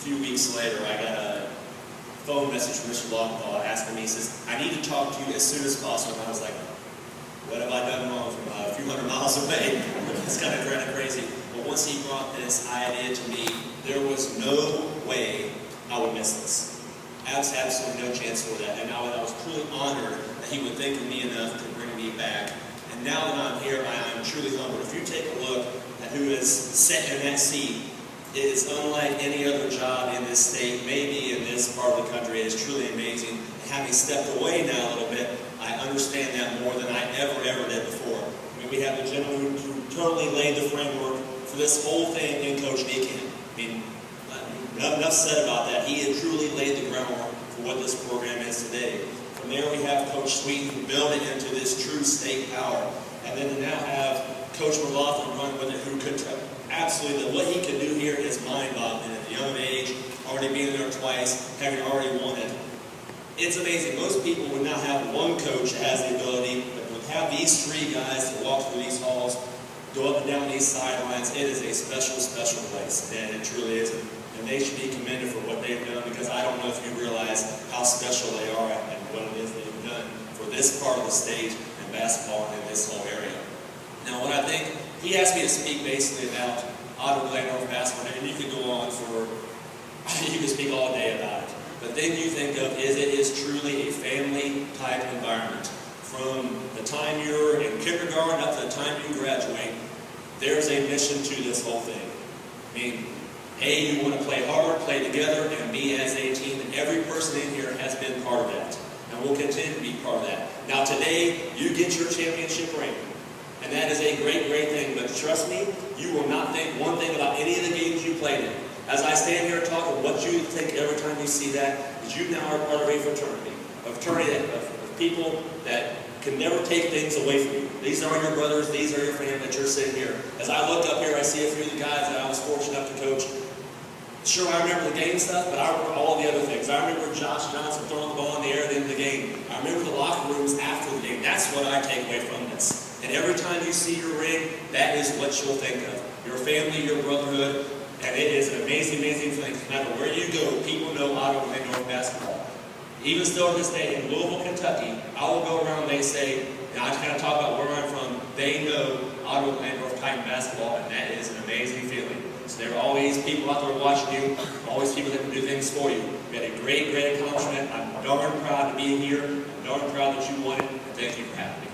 few weeks later, I got a phone message from Mr. Longbaugh asking me, he says, I need to talk to you as soon as possible. And I was like, what have I done wrong from a few hundred miles away? It's kind of crazy. But once he brought this idea to me, there was no way I would miss this. Absolutely no chance for that. And I was truly honored that he would think of me enough to bring me back. And now that I'm here, I am truly humbled. If you take a look at who is sitting in that seat, it is unlike any other job in this state, maybe in this part of the country. It is truly amazing. And having stepped away now a little bit, I understand that more than I ever did before. I mean, we have the gentleman who totally laid the framework for this whole thing in Coach Deacon. I mean, enough said about that. He had truly laid the groundwork for what this program is today. From there we have Coach Sweeten who built it into this true state power. And then to now have Coach McLaughlin run with it, who could absolutely, what he can do here is mind-boggling at a young age, already being there twice, having already won it. It's amazing. Most people would not have one coach that has the ability, but would have these three guys that walk through these halls, go up and down these sidelines. It is a special place, and it truly is. And they should be commended for what they've done, because I don't know if you realize how special they are and what it is they've done for this part of the state and basketball in this whole area. Now, what I think, he asked me to speak basically about Ottawa-Glenorchy basketball, and you could go on for, you could speak all day about it. The thing you think of is it is truly a family-type environment. From the time you're in kindergarten up to the time you graduate, there's a mission to this whole thing. I mean, A, you want to play hard, play together, and B, as a team, and every person in here has been part of that, and will continue to be part of that. Now today, you get your championship ring, and that is a great thing, but trust me, you will not think one thing about any of the games you played in. As I stand here talking, what you think every time you see that is you now are part of a fraternity of people that can never take things away from you. These are your brothers, these are your family that you're sitting here. As I look up here, I see a few of the guys that I was fortunate enough to coach. Sure, I remember the game stuff, but I remember all the other things. I remember Josh Johnson throwing the ball in the air at the end of the game. I remember the locker rooms after the game. That's what I take away from this. And every time you see your ring, that is what you'll think of. Your family, your brotherhood, and it is an amazing thing. No matter where you go, people know Ottawa-Glenorchy basketball. Even still to this day, in Louisville, Kentucky, I will go around and they say, and I kind of talk about where I'm from, they know Ottawa-Glenorchy Titan basketball, and that is an amazing feeling. So there are always people out there watching you, always people that can do things for you. You had a great accomplishment. I'm darn proud to be here. I'm darn proud that you won it, and thank you for having me.